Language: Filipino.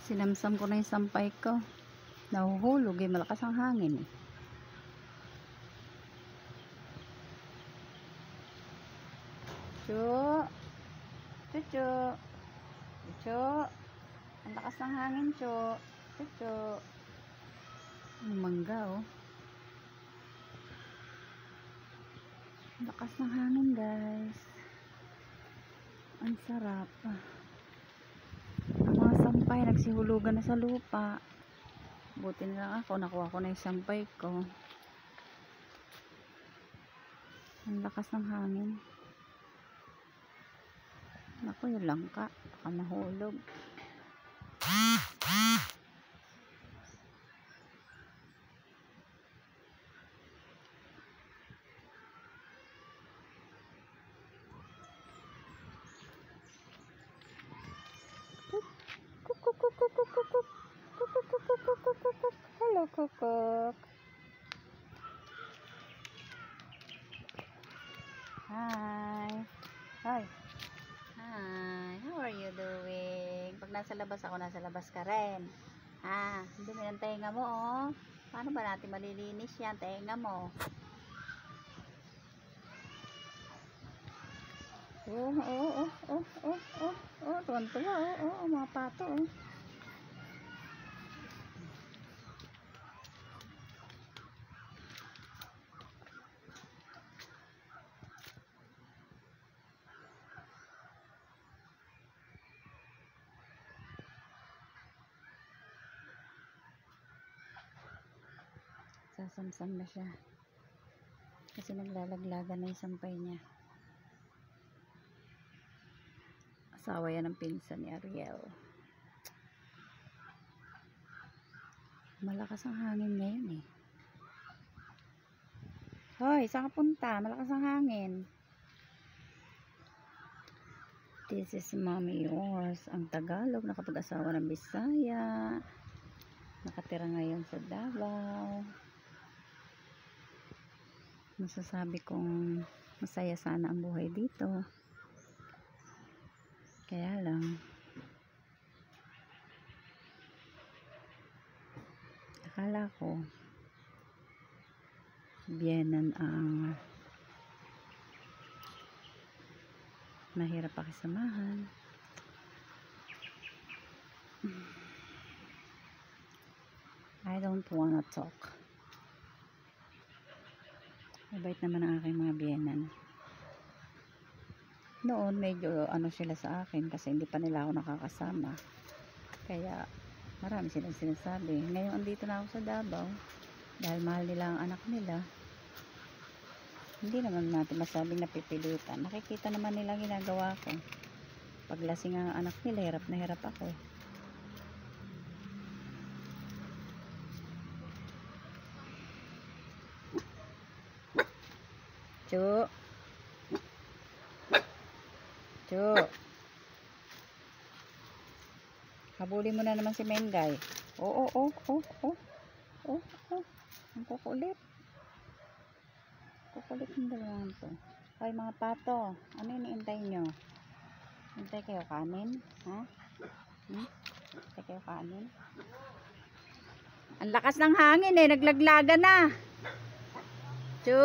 Sinamsam ko na yung sampay ko. Nahuhulog eh, malakas ang hangin eh. Chu, chuchu, chuchu, ang lakas ng hangin, chu, chuchu. Ang mangga oh. Ang lakas ng hangin guys. Ang sarap. Ang mga sampay nagsihulugan na sa lupa. Buti na lang ako, nakuha ko na yung sampay ko. Ang lakas ng hangin. Naku, yung langka, baka mahulog. Hello, kukuk. Hi. Hi. Hi. How are you doing? Pag nasa labas ako, nasa labas ka rin. Dumi ng tenga mo, oh. Paano ba natin malilinis yan, tenga mo? Tuwan-tuwa, mga pato, oh. Sasamsam na siya kasi naglalaglagan na yung sampay niya. Asawa yan ng pinsan ni Ariel. Malakas ang hangin ngayon eh. Hoy, saan ka punta? Malakas ang hangin. This is mommy yours, ang Tagalog, nakapag-asawa ng Bisaya, nakatira ngayon sa Davao. Masasabi kong masaya sana ang buhay dito, kaya lang akala ko biyenan ang mahirap pakisamahan. I don't wanna talk. Mabait naman ang aking mga biyenan. Noon medyo ano sila sa akin kasi hindi pa nila ako nakakasama. Kaya marami silang sinasabi. Ngayon andito na ako sa Davao dahil mahal nila ang anak nila. Hindi naman natin masabing napipilitan. Nakikita naman nila ginagawa ko. Paglasing ang anak nila, hirap na hirap ako. Chu. Chu. Habulin mo na naman si Mengay. Ang kukulit. Kukulit ng dalawang to. Ay mga pato, ano iniintay nyo? Hintay kayo kanin? Ha? Hintay kayo kanin? Ang lakas ng hangin eh, naglaglaga na. Chu.